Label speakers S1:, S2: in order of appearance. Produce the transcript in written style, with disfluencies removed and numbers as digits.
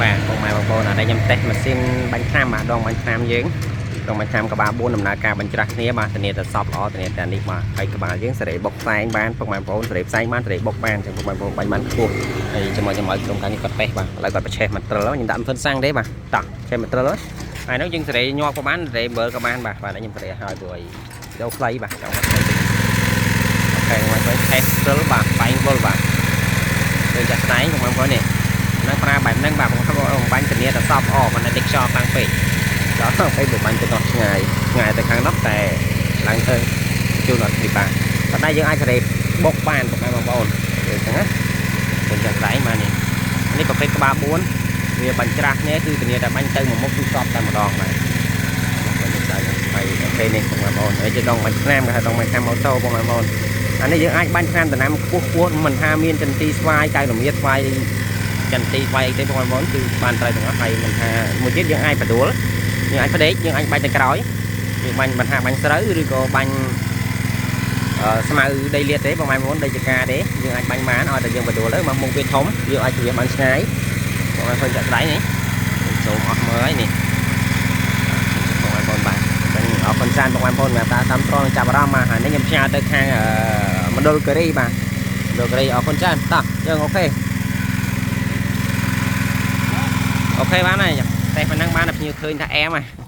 S1: bạn con mày bằng bồn ở đây nhâm tết mà xin bánh tham mà đong bánh tham dướng đong bánh tham có ba bốn nằm ca bánh trắc nia mà tên là shop ở tên là đi mà hay các bạn dướng sẽ để bọc xanh bán con mày bồn sẽ để xanh bán để bọc bán thì con mày bồn bánh bán cua thì cho mọi trong cái cọt pe mà lại còn che mặt trơ nhưng đạm phân sang đấy mà tặng che mặt trơ ai nói nhưng sẽ để nho có bán để bờ các bạn và đã nhâm sẽ hai buổi đâu play bà ok ngoài với test trơ bà bánh vô bà đừng chặt tay con mày bồn nè nó ra bài nâng bạc không có bánh tình nghĩa là shop ở mà nó đích cho tăng phí đó phải được bánh cho ngày từ kháng nóc tè lắng tới chưa nói gì bà ở đây những ai sẽ đẹp bốc bàn của em bồn được hết mình chặt tay mà nèនេះប្រភេទក្បាល4វាបាញ់ច្រាស់នេះគឺធានាតែបាញ់ទៅមួយមុខគឺសពតែម្ដងបាទហើយប្រភេទនេះបងប្អូនហើយជាដងបាញ់ឆ្នាំគេហៅដងបាញ់ឆ្នាំម៉ូតូបងប្អូនអានេះយើងអាចបាញ់ឆ្នាំតំណាំខ្ពស់មិនថាមានចន្ទីស្វាយកៅរមៀតស្វាយចន្ទីស្វាយអីទេបងប្អូនគឺបានត្រូវទាំងអស់ហើយមិនថាមួយទៀតយើងអាចបដួលយើងអាចផ្ដេកយើងអាចបាញ់ទៅក្រោយយើងបាញ់មិនថាបាញ់ស្រូវឬក៏បាញ់ស្មៅដីលាតទេបងប្អូនដីចកាទេយើងអាចបាញ់បានឲ្យតែយើងបដួលទៅមកមុខវាធំយើងអាចជ្រាបបានឆ្ងាយបងប្អូនឃើញចាក់ដៃនេះសូមអស់មើលហើយនេះបងប្អូនបាទអញ្ចឹងអរគុណច្រើនបងប្អូនមកតាមត្រង់ចាប់អារម្មណ៍មកហើយនេះខ្ញុំផ្ញើទៅខាងមណ្ឌលគិរីបាទមណ្ឌលគិរីអរគុណច្រើនតោះយើងអូខេអូខេបានហើយតែប៉ុណ្ណឹងបានតែភ្ញៀវឃើញថាអែមហ่ะ